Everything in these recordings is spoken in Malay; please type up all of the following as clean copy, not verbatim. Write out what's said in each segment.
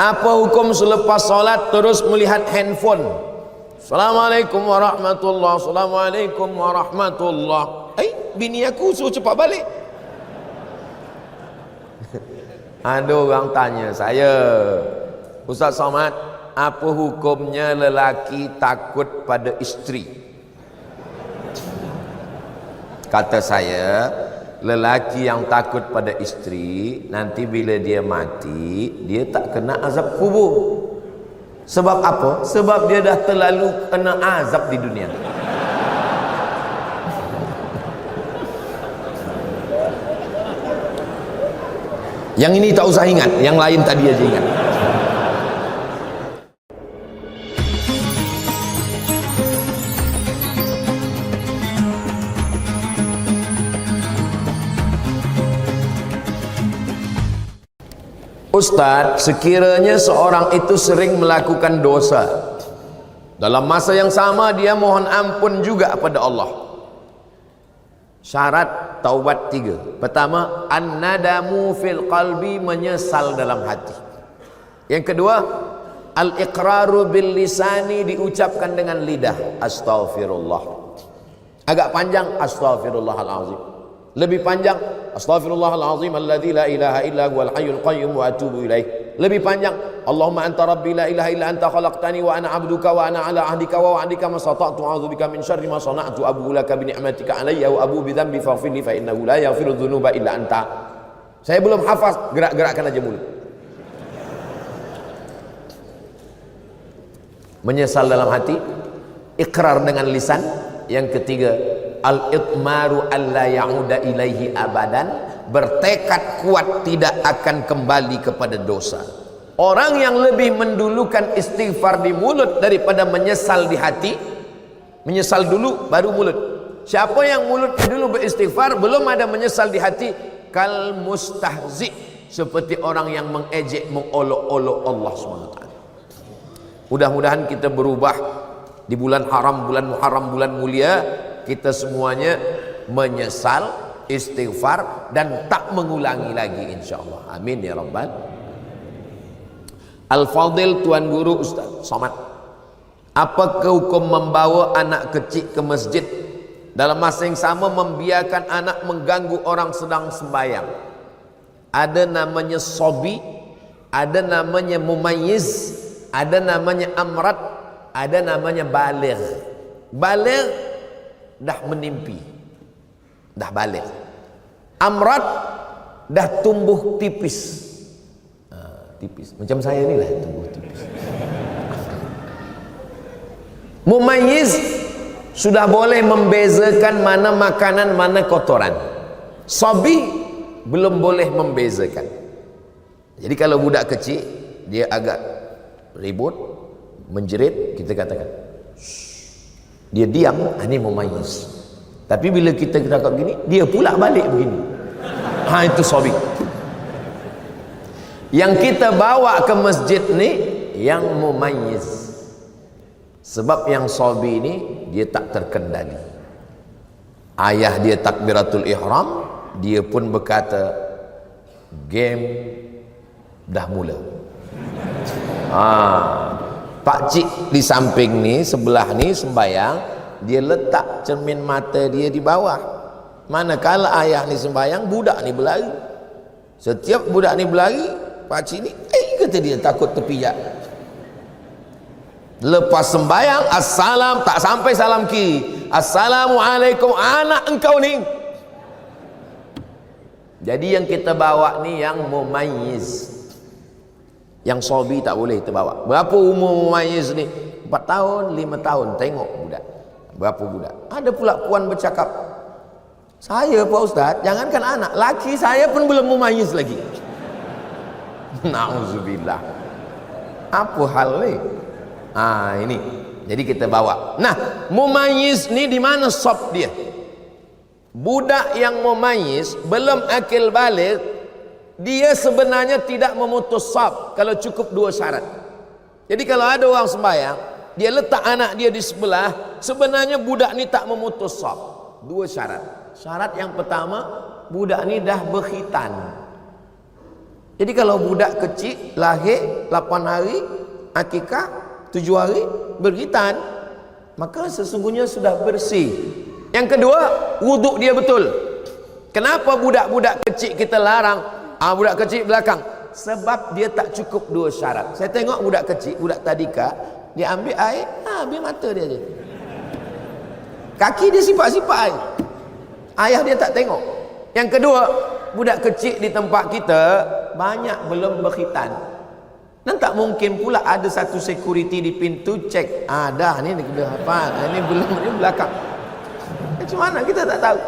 Apa hukum selepas solat terus melihat handphone? Assalamualaikum warahmatullahi, assalamualaikum warahmatullahi. Bini aku suruh cepat balik. Ada orang tanya saya, Ustaz Somad, apa hukumnya lelaki takut pada isteri? Kata saya, lelaki yang takut pada isteri, nanti bila dia mati, dia tak kena azab kubur. Sebab apa? Sebab dia dah terlalu kena azab di dunia. Yang ini tak usah ingat, yang lain tadi aja ingat. Ustaz, sekiranya seorang itu sering melakukan dosa, dalam masa yang sama dia mohon ampun juga kepada Allah. Syarat taubat 3. Pertama, an-nadamu fil qalbi, menyesal dalam hati. Yang kedua, al-iqraru bil lisani, diucapkan dengan lidah, astaghfirullah. Agak panjang, astaghfirullahalazim. Lebih panjang, astaghfirullahalazim alladzi la ilaha illa huwal hayyul qayyum wa atubu ilaih. Lebih panjang, Allahumma anta rabbi la ilaha illa anta khalaqtani wa ana 'abduka wa ana 'ala ahdika wa wa'dika mastata'tu a'udzubika min syarri ma sana'tu abu laka bi ni'matika 'alayya wa abu bi dhanbi faghfir li fa innahu la yaghfiru dzunuba illa anta. Saya belum hafaz, gerak-gerakkan aja mulut. Menyesal dalam hati, ikrar dengan lisan. Yang ketiga, al-itmaru alla ya'uda ilaihi abadan, bertekad kuat tidak akan kembali kepada dosa. Orang yang lebih mendulukan istighfar di mulut daripada menyesal di hati, menyesal dulu baru mulut. Siapa yang mulutnya dulu beristighfar, belum ada menyesal di hati, kal mustahzi, seperti orang yang mengejek, mengolok-olok Allah SWT. Mudah-mudahan kita berubah di bulan haram, bulan Muharram, bulan mulia. Kita semuanya menyesal, istighfar, dan tak mengulangi lagi insyaAllah. Amin ya Rabbal. Al-Fadil, Tuan Guru Ustaz Somad, apakah hukum membawa anak kecil ke masjid dalam masa yang sama membiarkan anak mengganggu orang sedang sembahyang? Ada namanya sobi, ada namanya mumayyiz, ada namanya amrat, ada namanya baligh. Baligh dah menimpi, dah balik. Amrat dah tumbuh tipis, tipis macam saya ni lah, tumbuh tipis. Mumayyiz sudah boleh membezakan mana makanan, mana kotoran. Sabi belum boleh membezakan. Jadi kalau budak kecil dia agak ribut, menjerit, kita katakan dia diam, ini mumayyiz. Tapi bila kita cakap begini, dia pula balik begini, itu sabi. Yang kita bawa ke masjid ni yang mumayyiz. Sebab yang sabi ni dia tak terkendali. Ayah dia takbiratul ihram, dia pun berkata game dah mula. Pak cik di samping ni, sebelah ni sembayang, dia letak cermin mata dia di bawah. Manakala ayah ni sembayang, budak ni berlari. Setiap budak ni berlari, pak cik ni kata dia takut terpijak. Lepas sembayang, assalam, tak sampai salam kiri, assalamualaikum, anak engkau ni. Jadi yang kita bawa ni yang mumayyiz. Yang sobi tak boleh kita bawa. Berapa umur mumayyiz ni? 4 tahun, 5 tahun. Tengok budak, berapa budak. Ada pula puan bercakap, saya Pak Ustaz, jangankan anak, laki saya pun belum mumayyiz lagi. Na'udzubillah. Apa hal ni? Ini. Jadi kita bawa. Nah, mumayyiz ni di mana sop dia? Budak yang mumayyiz belum akil baligh, dia sebenarnya tidak memutus saf kalau cukup 2 syarat. Jadi kalau ada orang sembahyang, dia letak anak dia di sebelah, sebenarnya budak ni tak memutus saf. 2 syarat. Syarat yang pertama, budak ni dah berkhitan. Jadi kalau budak kecil lahir 8 hari, akikah 7 hari, berkhitan, maka sesungguhnya sudah bersih. Yang kedua, wuduk dia betul. Kenapa budak-budak kecil kita larang? Budak kecil belakang. Sebab dia tak cukup 2 syarat. Saya tengok budak kecil, budak tadika, dia ambil air, ambil mata dia je. Kaki dia sipak-sipak air. Ayah dia tak tengok. Yang kedua, budak kecil di tempat kita banyak belum berkhitan. Dan tak mungkin pula ada satu security di pintu cek. Dah ni dia hafal, ini belum, ni belakang. Macam mana kita tak tahu?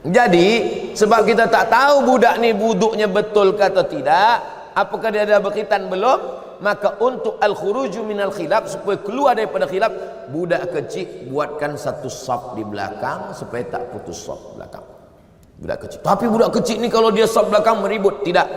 Jadi sebab kita tak tahu budak ni wuduknya betul ke atau tidak, apakah dia ada berkhitan belum, maka untuk al-khuruju minal khilaf, supaya keluar daripada khilaf, budak kecil buatkan satu saf di belakang supaya tak putus saf belakang. Budak kecil. Tapi budak kecil ni kalau dia saf belakang meribut, tidak.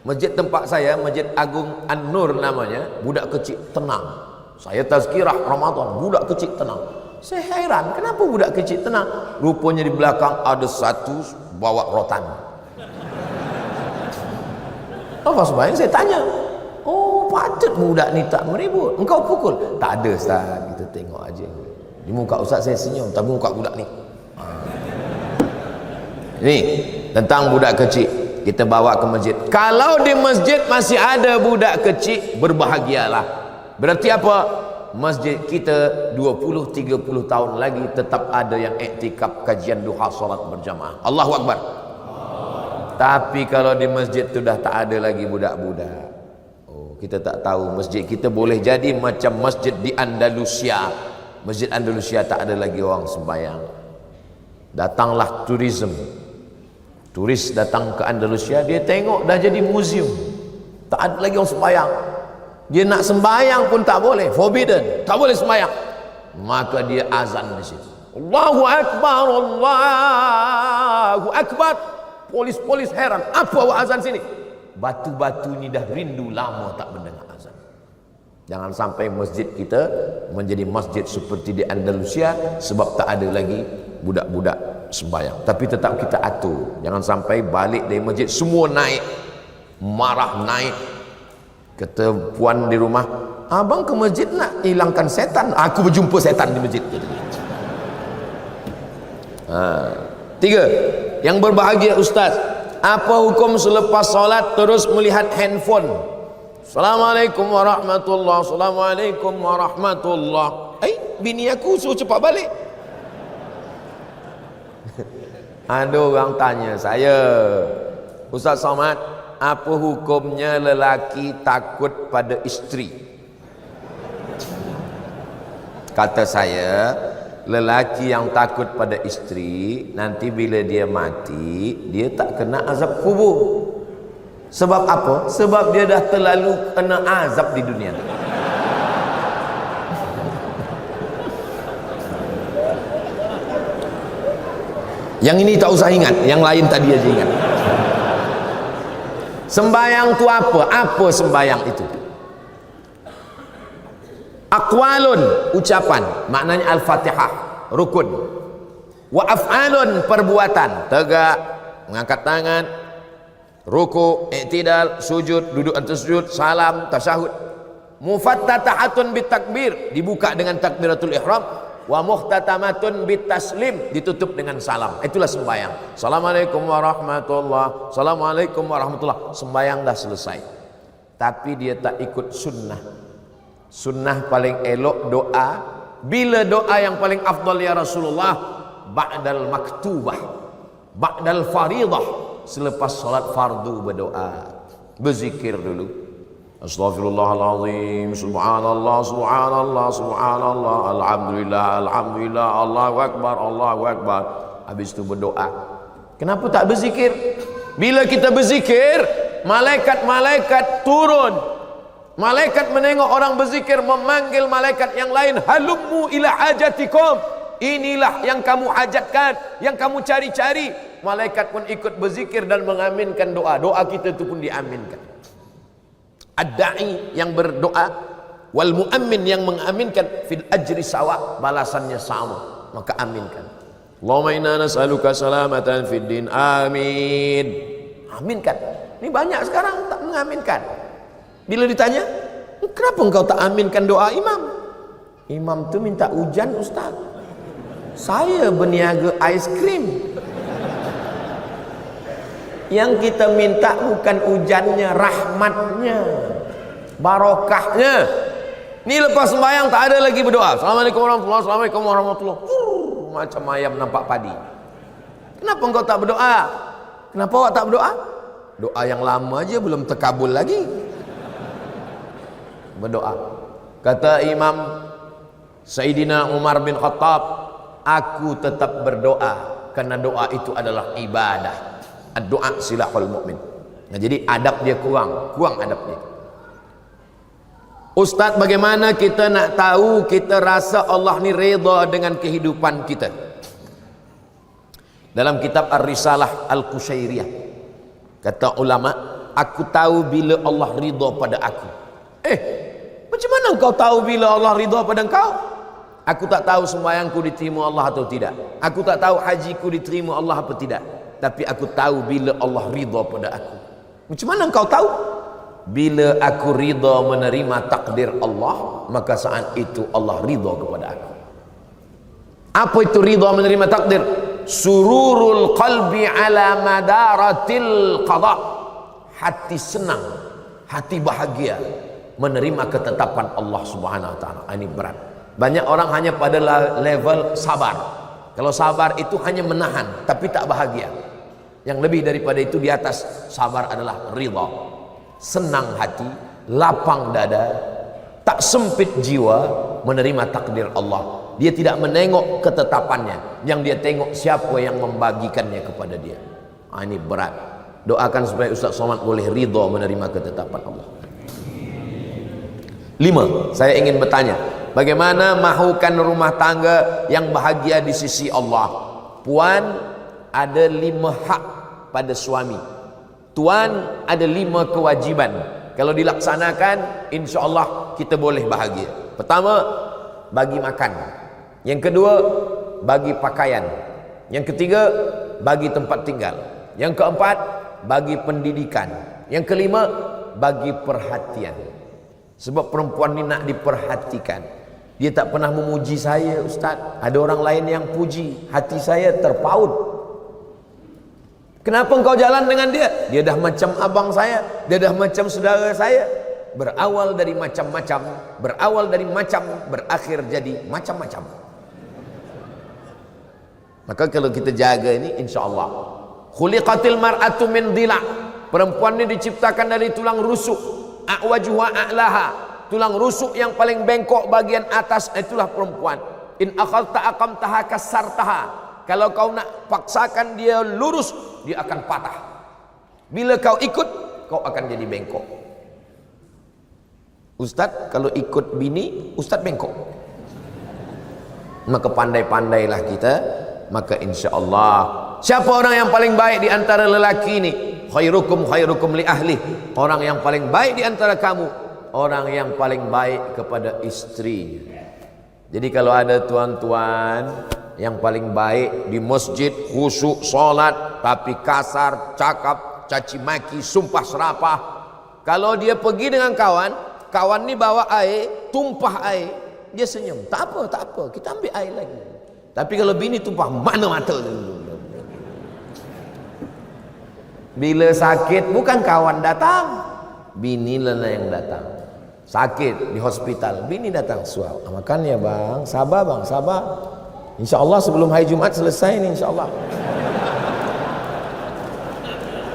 Masjid tempat saya, Masjid Agung An-Nur namanya, budak kecil tenang. Saya tazkirah Ramadan, budak kecil tenang. Saya heran, kenapa budak kecil tenang? Rupanya di belakang ada satu bawa rotan. Apa sebabnya? Saya tanya. Oh, patut budak ni tak meribut. Engkau pukul? Tak ada, Ustaz. Kita tengok aja. Di muka Ustaz saya senyum, tapi muka budak ni. Ni tentang budak kecil. Kita bawa ke masjid. Kalau di masjid masih ada budak kecil, berbahagialah. Berarti apa? Masjid kita 20-30 tahun lagi tetap ada yang iktikaf kajian duha salat berjamaah. Allahu Akbar. Tapi kalau di masjid tu dah tak ada lagi budak-budak, kita tak tahu. Masjid kita boleh jadi macam masjid di Andalusia. Masjid Andalusia tak ada lagi orang sembahyang. Datanglah turis datang ke Andalusia, dia tengok dah jadi museum, tak ada lagi orang sembahyang. Dia nak sembahyang pun tak boleh, forbidden, tak boleh sembahyang. Maka dia azan di situ, Allahu Akbar, Allahu Akbar. Polis-polis heran, apa awak azan sini? Batu-batu ni dah rindu lama tak mendengar azan. Jangan sampai masjid kita menjadi masjid seperti di Andalusia, sebab tak ada lagi budak-budak sembahyang. Tapi tetap kita atur, jangan sampai balik dari masjid semua naik, marah naik. Kata puan di rumah, abang ke masjid nak hilangkan setan, aku berjumpa setan di masjid. Tiga, yang berbahagia Ustaz, apa hukum selepas solat terus melihat handphone? Assalamualaikum warahmatullahi, Assalamualaikum warahmatullahi. Bini aku suruh cepat balik. Ada orang tanya saya, Ustaz Somad, apa hukumnya lelaki takut pada isteri? Kata saya, lelaki yang takut pada isteri, nanti bila dia mati, dia tak kena azab kubur. Sebab apa? Sebab dia dah terlalu kena azab di dunia. Yang ini tak usah ingat, yang lain tadi aja ingat. Sembayang tu apa? Apa sembayang itu? Aqwalun, ucapan, maknanya Al-Fatihah, rukun. Wa af'alun, perbuatan, tegak, mengangkat tangan, ruku, i'tidal, sujud, duduk atas sujud, salam, tasyahud. Mufattatahatun bitakbir, dibuka dengan takbiratul ihram. Wa muhtatamatun bitaslim, ditutup dengan salam. Itulah sembahyang. Assalamualaikum warahmatullahi, Assalamualaikum warahmatullahi. Sembahyang dah selesai. Tapi dia tak ikut sunnah. Sunnah paling elok doa. Bila doa yang paling afdal ya Rasulullah? Ba'dal maktubah, ba'dal faridah, selepas salat fardu berdoa, berzikir dulu. Astaghfirullahaladzim, subhanallah, subhanallah, subhanallah, alhamdulillah, alhamdulillah, Allahu Akbar, Allahu Akbar. Habis itu berdoa. Kenapa tak berzikir? Bila kita berzikir, malaikat-malaikat turun. Malaikat menengok orang berzikir, memanggil malaikat yang lain, halummu ila hajatikum, inilah yang kamu hajatkan, yang kamu cari-cari. Malaikat pun ikut berzikir dan mengaminkan doa. Doa kita itu pun diaminkan. Ad-da'i yang berdoa, wal mu'ammin yang mengaminkan, fil ajri sawa, balasannya sama, maka aminkan. Allahumma inna nas'aluka salamatan fid din, amin. Aminkan. Ini banyak sekarang tak mengaminkan. Bila ditanya, kenapa engkau tak aminkan doa imam? Imam tu minta hujan ustaz. Saya berniaga ais krim. Yang kita minta bukan hujannya, rahmatnya, barokahnya. Ni lepas sembahyang tak ada lagi berdoa. Assalamualaikum warahmatullahi wabarakatuh. Assalamualaikum warahmatullahi wabarakatuh. Macam ayam nampak padi. Kenapa engkau tak berdoa? Kenapa awak tak berdoa? Doa yang lama aja belum terkabul lagi. Berdoa. Kata Imam Sayyidina Umar bin Khattab, aku tetap berdoa karena doa itu adalah ibadah. Doa silahul mu'min. Nah, jadi adab dia kurang adab dia. Ustaz, bagaimana kita nak tahu kita rasa Allah ni redha dengan kehidupan kita? Dalam kitab Ar-Risalah Al-Qushairiyah kata ulama, aku tahu bila Allah ridha pada aku. Macam mana engkau tahu bila Allah ridha pada engkau? Aku tak tahu sembahyangku diterima Allah atau tidak. Aku tak tahu hajiku diterima Allah atau tidak. Tapi aku tahu bila Allah ridha pada aku. Macam mana engkau tahu? Bila aku ridha menerima takdir Allah, maka saat itu Allah ridha kepada aku. Apa itu ridha menerima takdir? Sururul qalbi ala madaratil qada. Hati senang, hati bahagia menerima ketetapan Allah Subhanahu wa taala. Ini berat. Banyak orang hanya pada level sabar. Kalau sabar itu hanya menahan tapi tak bahagia. Yang lebih daripada itu di atas sabar adalah ridha. Senang hati, lapang dada, tak sempit jiwa menerima takdir Allah. Dia tidak menengok ketetapannya, yang dia tengok siapa yang membagikannya kepada dia. Ini berat. Doakan supaya Ustaz Somad boleh ridha menerima ketetapan Allah. 5. Saya ingin bertanya, bagaimana mahukan rumah tangga yang bahagia di sisi Allah? Puan ada 5 hak pada suami. Tuan ada 5 kewajiban. Kalau dilaksanakan, insya Allah kita boleh bahagia. Pertama, bagi makan. Yang kedua, bagi pakaian. Yang ketiga, bagi tempat tinggal. Yang keempat, bagi pendidikan. Yang kelima, bagi perhatian. Sebab perempuan ni nak diperhatikan. Dia tak pernah memuji saya, Ustaz. Ada orang lain yang puji, hati saya terpaut. Kenapa engkau jalan dengan dia? Dia dah macam abang saya, dia dah macam saudara saya. Berawal dari macam-macam, berawal dari macam, berakhir jadi macam-macam. Maka kalau kita jaga ini, insya Allah. Khuliqatil mar'atu min dhila'. Perempuan ini diciptakan dari tulang rusuk. A'wajuha a'laha. Tulang rusuk yang paling bengkok bagian atas, itulah perempuan. In akhalta aqamtaha kasartaha. Kalau kau nak paksakan dia lurus, dia akan patah. Bila kau ikut, kau akan jadi bengkok. Ustaz, kalau ikut bini, Ustaz bengkok. Maka pandai-pandailah kita. Maka insya Allah, siapa orang yang paling baik di antara lelaki ini? Khairukum khairukum li ahli. Orang yang paling baik di antara kamu, orang yang paling baik kepada istrinya. Jadi kalau ada tuan-tuan yang paling baik di masjid, khusyuk solat, tapi kasar, cakap, caci maki, sumpah serapah. Kalau dia pergi dengan kawan, kawan ni bawa air, tumpah air, dia senyum. Tak apa, tak apa, kita ambil air lagi. Tapi kalau bini tumpah, mana mata dulu. Bila sakit, bukan kawan datang, bini lah yang datang. Sakit di hospital, bini datang, suap. Makan ya bang, sabar bang, sabar. InsyaAllah sebelum hari Jumaat selesai ni, insyaAllah.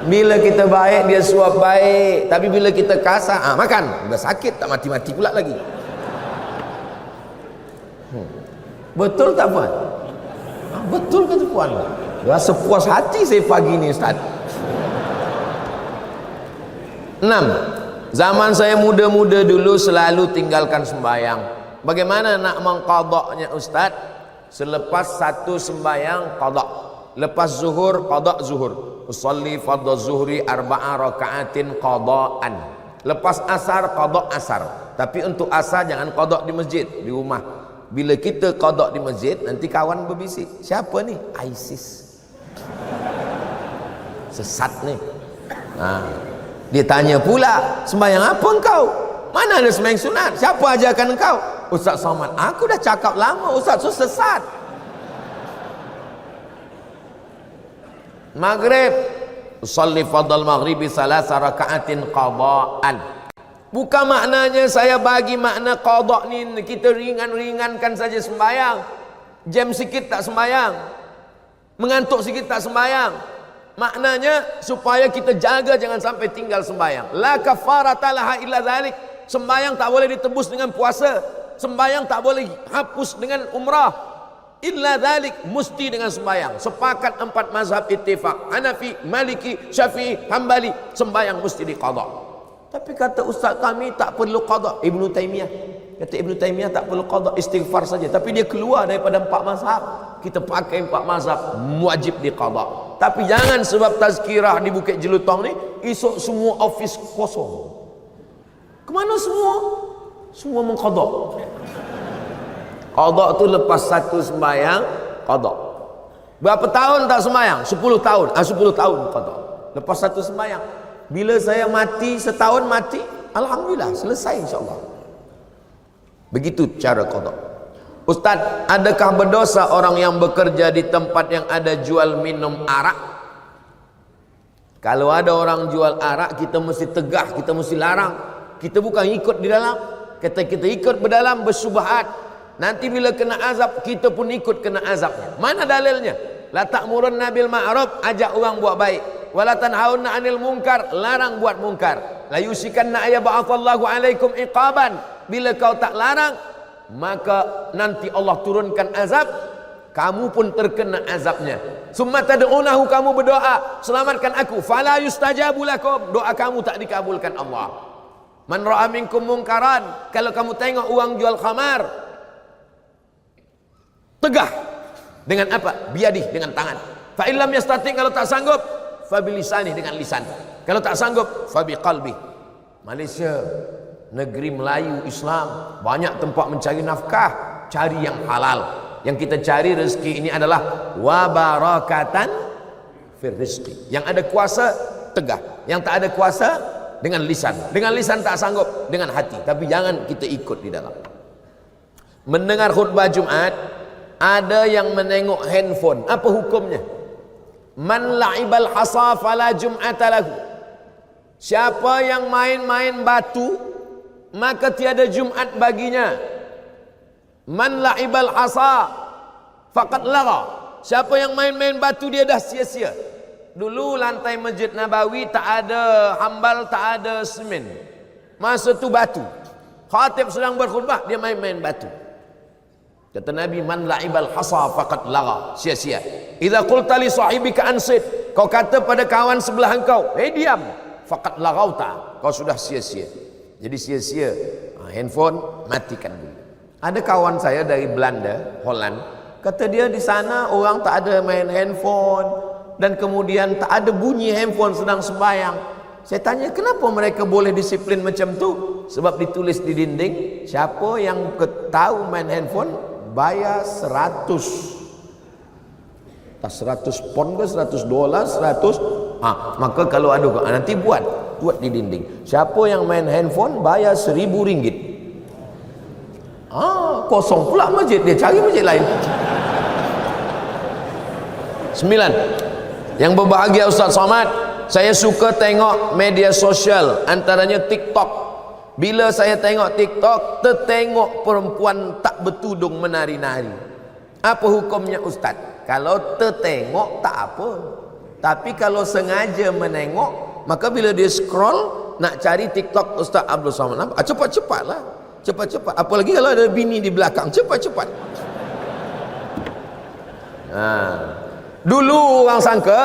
Bila kita baik, dia suap baik. Tapi bila kita kasar, makan. Udah sakit, tak mati-mati pula lagi. Betul tak puan? Betul kata puan. Rasa puas hati saya pagi ni, Ustaz. 6. Zaman saya muda-muda dulu selalu tinggalkan sembahyang. Bagaimana nak mengqadaknya, Ustaz? Selepas satu sembahyang qadak, lepas zuhur qadak zuhur. Usalli fardhu zuhri 4 rakaatin qadaan. Lepas asar qadak asar. Tapi untuk asar jangan qadak di masjid, di rumah. Bila kita qadak di masjid, nanti kawan berbisik, siapa ni? ISIS. Sesat ni. Nah, dia tanya pula, sembahyang apa engkau? Mana ada sembahyang sunat? Siapa ajarkan engkau? Ustaz Somad. Aku dah cakap lama, Ustaz tu sesat. Maghrib, usalli fadal maghribi salasa raka'atin qada'an. Bukan maknanya saya bagi makna qada' ni kita ringan-ringankan saja sembahyang. Jam sikit tak sembahyang, mengantuk sikit tak sembahyang. Maknanya supaya kita jaga jangan sampai tinggal sembahyang. La kafarata laha illa dzalik. Sembahyang tak boleh ditebus dengan puasa, sembahyang tak boleh hapus dengan umrah. Illa dzalik, mesti dengan sembahyang. Sepakat 4 mazhab ittifaq, Hanafi, Maliki, Syafi'i, Hambali, sembahyang mesti diqada. Tapi kata ustaz kami tak perlu qada. Ibnu Taimiyah kata, Ibnu Taimiyah tak perlu qada, istighfar saja. Tapi dia keluar daripada 4 mazhab. Kita pakai 4 mazhab, wajib diqada. Tapi jangan sebab tazkirah di Bukit Jelutong ni esok semua office kosong. Kemana semua? Semua mengqada. Qada tu lepas satu sembahyang qada. Berapa tahun tak sembahyang? 10 tahun. 10 tahun qada. Lepas satu sembahyang. Bila saya mati setahun mati, alhamdulillah selesai insya-Allah. Begitu cara qada. Ustaz, adakah berdosa orang yang bekerja di tempat yang ada jual minum arak? Kalau ada orang jual arak, kita mesti tegah, kita mesti larang. Kita bukan ikut di dalam. Kata kita ikut berdalam bersyubhat. Nanti bila kena azab, kita pun ikut kena azabnya. Mana dalilnya? La ta'murunna bil ma'ruf, ajak orang buat baik. Wala tanhauna 'anil munkar, larang buat munkar. La yusikanna ayyab'atsallahu 'alaikum iqaban. Bila kau tak larang, maka nanti Allah turunkan azab, kamu pun terkena azabnya. Summa tad'unahu, kamu berdoa, selamatkan aku, fala yustajabu lakum, doa kamu tak dikabulkan Allah. Man ra'a minkum munkaran, kalau kamu tengok orang jual khamar, tegah dengan apa? Biadih, dengan tangan. Fa illam yastati, kalau tak sanggup, fa bilisani, dengan lisan. Kalau tak sanggup, fa biqalbi. Malaysia negeri Melayu Islam, banyak tempat mencari nafkah, cari yang halal. Yang kita cari rezeki ini adalah wabarakatan fir rizqi. Yang ada kuasa tegah, yang tak ada kuasa dengan lisan. Dengan lisan tak sanggup, dengan hati. Tapi jangan kita ikut di dalam. Mendengar khutbah Jumat, ada yang menengok handphone. Apa hukumnya? Man la'ibal hasa fala jum'ata lahu. Siapa yang main-main batu, maka tiada Jumat baginya. Man la'ibal hasa faqad lagha. Siapa yang main-main batu, dia dah sia-sia. Dulu lantai Masjid Nabawi tak ada hambal, tak ada semen. Masa tu batu. Khatib sedang berkhutbah, dia main-main batu. Kata Nabi, man la'ibal hasa faqad lagha, sia-sia. Idza qulta li sahibika ansit, kau kata pada kawan sebelah engkau, diam, faqad laghauta, kau sudah sia-sia. Jadi sia-sia. Handphone matikan dulu. Ada kawan saya dari Belanda, Holland, kata dia di sana orang tak ada main handphone, dan kemudian tak ada bunyi handphone sedang sembahyang. Saya tanya, kenapa mereka boleh disiplin macam tu? Sebab ditulis di dinding, siapa yang tahu main handphone bayar 100 pon ke 100 dolar 100. Maka kalau ada nanti buat di dinding, siapa yang main handphone bayar 1.000 ringgit. Kosong pula masjid, dia cari masjid lain. 9. Yang berbahagia Ustaz Somad, saya suka tengok media sosial, antaranya TikTok. Bila saya tengok TikTok, tertengok perempuan tak bertudung menari-nari. Apa hukumnya Ustaz? Kalau tertengok tak apa, tapi kalau sengaja menengok, maka bila dia scroll nak cari TikTok Ustaz Abdul Somad, cepat-cepatlah, cepat-cepat. Apalagi kalau ada bini di belakang, cepat-cepat. Dulu orang sangka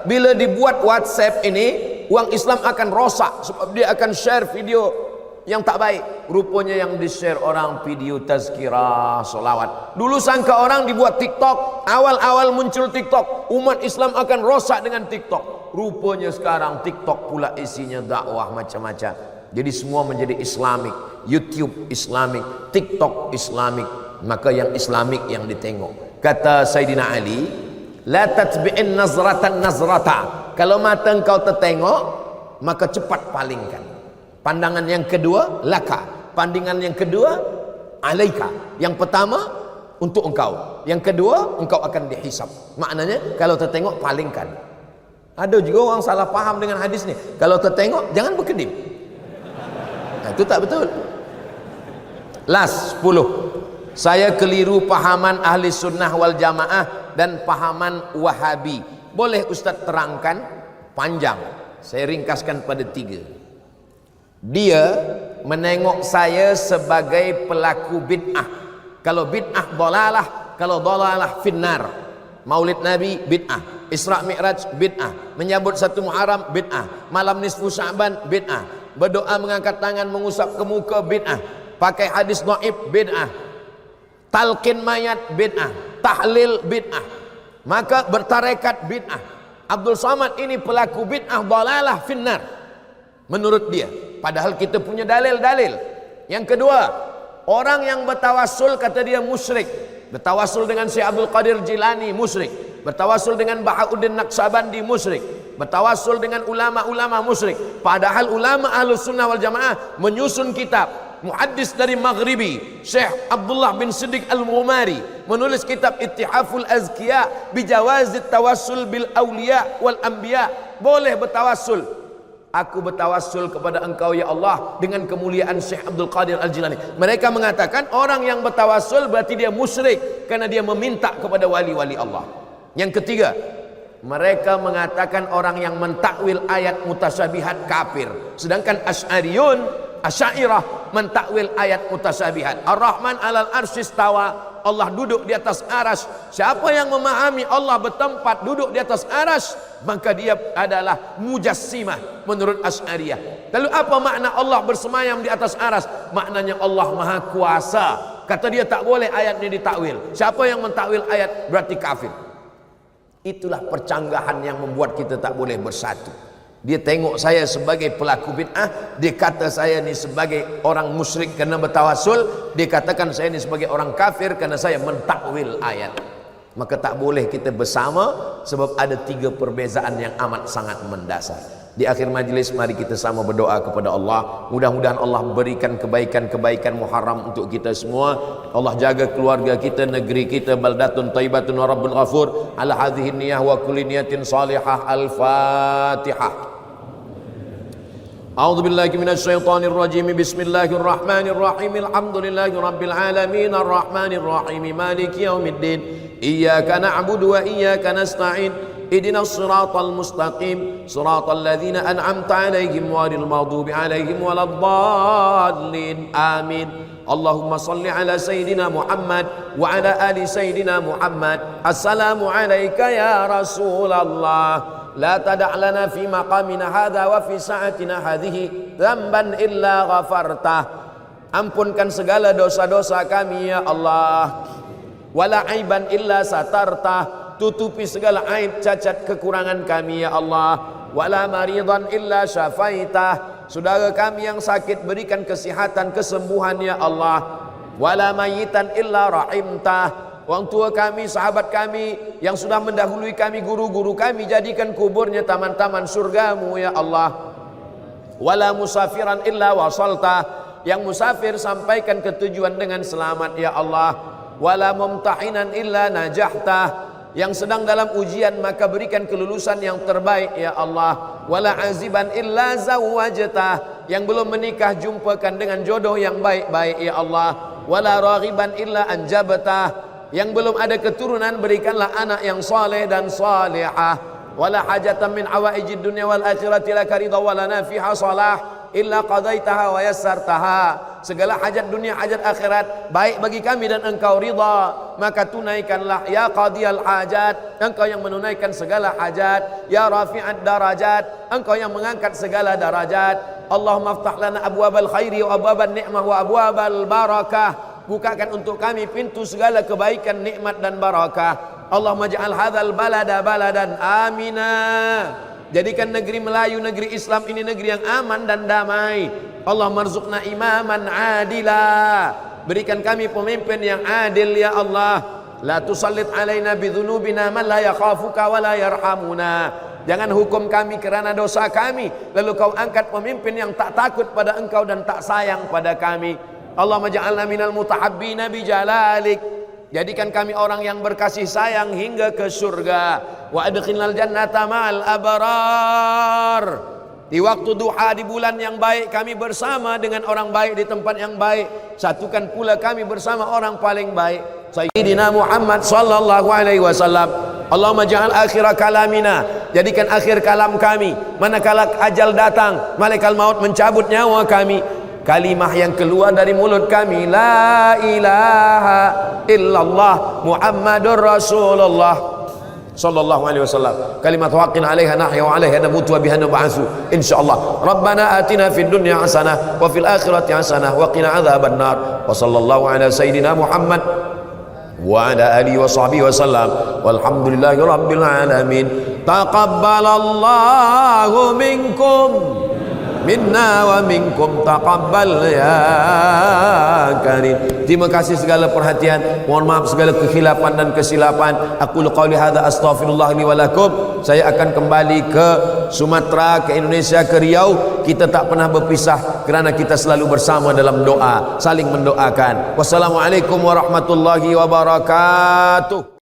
bila dibuat WhatsApp ini, orang Islam akan rosak sebab dia akan share video yang tak baik. Rupanya yang di-share orang video tazkirah, solawat. Dulu sangka orang dibuat TikTok, awal-awal muncul TikTok, umat Islam akan rosak dengan TikTok. Rupanya sekarang TikTok pula isinya dakwah macam-macam. Jadi semua menjadi Islamik. YouTube Islamik, TikTok Islamik. Maka yang Islamik yang ditengok. Kata Sayyidina Ali, la tatbi'in nazratan nazrata. Kalau mata engkau tertengok, maka cepat palingkan. Pandangan yang kedua, laka. Pandangan yang kedua, alaika. Yang pertama, untuk engkau. Yang kedua, engkau akan dihisab. Maknanya, kalau tertengok, palingkan. Ada juga orang salah paham dengan hadis ni. Kalau tertengok, jangan berkedip. Nah, itu tak betul. Last 10. Saya keliru pahaman ahli sunnah wal jamaah dan pahaman wahabi. Boleh Ustaz terangkan? Panjang. Saya ringkaskan pada 3. Dia menengok saya sebagai pelaku bid'ah. Kalau bid'ah dalalah, kalau dalalah finnar. Maulid Nabi bid'ah, Isra Mi'raj bid'ah, menyambut 1 Muharram bid'ah, malam nisfu Sya'ban bid'ah, berdoa mengangkat tangan mengusap ke muka bid'ah, pakai hadis dhaif bid'ah, talqin mayat bid'ah, tahlil bid'ah, maka bertarekat bid'ah. Abdul Somad ini pelaku bid'ah dalalah finnar menurut dia, padahal kita punya dalil-dalil. Yang kedua, orang yang bertawassul kata dia musyrik. Bertawassul dengan Syekh Abdul Qadir Jilani musyrik. Bertawassul dengan Bahauddin Naqsyabandi musyrik. Bertawassul dengan ulama-ulama musyrik. Padahal ulama Ahlus Sunnah wal Jamaah menyusun kitab. Muhaddis dari Maghribi Syekh Abdullah bin Siddiq Al-Ghumari menulis kitab Ittihaful Azkiya bijawazit tawassul bil awliya wal anbiya. Boleh bertawassul. Aku bertawassul kepada engkau ya Allah dengan kemuliaan Syekh Abdul Qadir Al-Jilani. Mereka mengatakan orang yang bertawassul berarti dia musyrik karena dia meminta kepada wali-wali Allah. Yang ketiga, mereka mengatakan orang yang mentakwil ayat mutasyabihat kafir. Sedangkan Asy'ariyah mentakwil ayat mutasyabihat. Ar-Rahman 'alal arsy istawa. Allah duduk di atas aras. Siapa yang memahami Allah bertempat duduk di atas aras, maka dia adalah mujassimah menurut Asy'ariyah. Lalu apa makna Allah bersemayam di atas aras? Maknanya Allah Maha Kuasa. Kata dia tak boleh ayat ini ditakwil. Siapa yang mentakwil ayat berarti kafir. Itulah percanggahan yang membuat kita tak boleh bersatu. Dia tengok saya sebagai pelaku bid'ah, dia kata saya ni sebagai orang musyrik kerana bertawassul, dia katakan saya ni sebagai orang kafir kerana saya mentakwil ayat. Maka tak boleh kita bersama sebab ada 3 perbezaan yang amat sangat mendasar. Di akhir majlis mari kita sama berdoa kepada Allah. Mudah-mudahan Allah berikan kebaikan-kebaikan Muharram untuk kita semua. Allah jaga keluarga kita, negeri kita, baldatun thayyibatun wa rabbun ghafur. Ala hadhihi niyyah wa kulli niyatin salihah. Al-Fatihah. A'udzu billahi minasy syaithanir rajim. Bismillahirrahmanirrahim. Alhamdulillahi rabbil alamin arrahmanir rahim maliki yaumiddin. Iyyaka na'budu wa iyyaka nasta'in. Ihdinas siratal mustaqim siratal ladzina an'amta 'alaihim ghairil maghdubi 'alaihim waladdallin. Amin. Allahumma shalli 'ala sayidina Muhammad wa 'ala ali sayidina Muhammad. Assalamu 'alaika ya Rasulullah. La tada' lana fi maqamina hadha wa fi sa'atina hadhihi dzamban illa ghafartah. Ampunkan segala dosa-dosa kami ya Allah. Wala aiban illa satartah. Tutupi segala aib cacat kekurangan kami ya Allah. Wala maridan illa syafaitah. Saudara kami yang sakit berikan kesihatan kesembuhan ya Allah. Wala mayitan illa rahimtah. Orang tua kami, sahabat kami yang sudah mendahului kami, guru-guru kami, jadikan kuburnya taman-taman surgamu ya Allah. Wala musafiran illa wasaltah. Yang musafir sampaikan ke tujuan dengan selamat ya Allah. Wala mumtahinan illa najahtah. Yang sedang dalam ujian maka berikan kelulusan yang terbaik ya Allah. Wala aziban illa zawwajtah. Yang belum menikah jumpakan dengan jodoh yang baik-baik ya Allah. Wala raghiban illa anjabtah. Yang belum ada keturunan berikanlah anak yang saleh dan salihah. Wala hajatan min hawaijid dunya wal akhirati laka ridha wala nafiha salah illa qadaitaha wa yassartaha. Segala hajat dunia hajat akhirat baik bagi kami dan engkau ridha, maka tunaikanlah ya qadiyal hajat. Engkau yang menunaikan segala hajat. Ya rafi'ad darajat. Engkau yang mengangkat segala darajat. Allahumma aftah lana abwabal khairi wa abwaban ni'mah wa abwabal barakah. Bukakan untuk kami pintu segala kebaikan, nikmat dan barakah. Allahumma ja'al hadzal balada baladan amina. Jadikan negeri Melayu, negeri Islam ini negeri yang aman dan damai. Allahumma rzuqna imaman adila. Berikan kami pemimpin yang adil ya Allah. La tusallit alaina bidzunubina man la yakhafuka wa la yarhamuna. Jangan hukum kami kerana dosa kami, lalu kau angkat pemimpin yang tak takut pada engkau dan tak sayang pada kami. Allahumma ja'alna minal mutahabbina bijalalik. Jadikan kami orang yang berkasih sayang hingga ke surga. Wa adkhilnal jannata ma'al abrar. Di waktu duha di bulan yang baik kami bersama dengan orang baik di tempat yang baik. Satukan pula kami bersama orang paling baik. Sayyidina Muhammad sallallahu alaihi wasallam. Allahumma ja'al akhira kalamina, jadikan akhir kalam kami manakala ajal datang, malaikat maut mencabut nyawa kami, kalimah yang keluar dari mulut kami, la ilaha illallah Muhammadur Rasulullah sallallahu alaihi wasallam. Kalimat haqqin 'alaiha nahya wa 'alaiha namutu wa biha nub'atsu insyaallah. Rabbana atina fid dunya hasanah wa fil akhirati hasanah wa qina adzabannar. Wa sallallahu ala sayyidina Muhammad wa ala alihi wa sahbihi wa sallam. Walhamdulillahi rabbil alamin. Taqabbalallahu minkum minna wa minkum taqabbal ya karim. Terima kasih segala perhatian, mohon maaf segala kekhilafan dan kesilapan. Aku qauli hadza astaghfirullah li wa lakum. Saya akan kembali ke Sumatera, ke Indonesia, ke Riau. Kita tak pernah berpisah kerana kita selalu bersama dalam doa, saling mendoakan. Wassalamualaikum warahmatullahi wabarakatuh.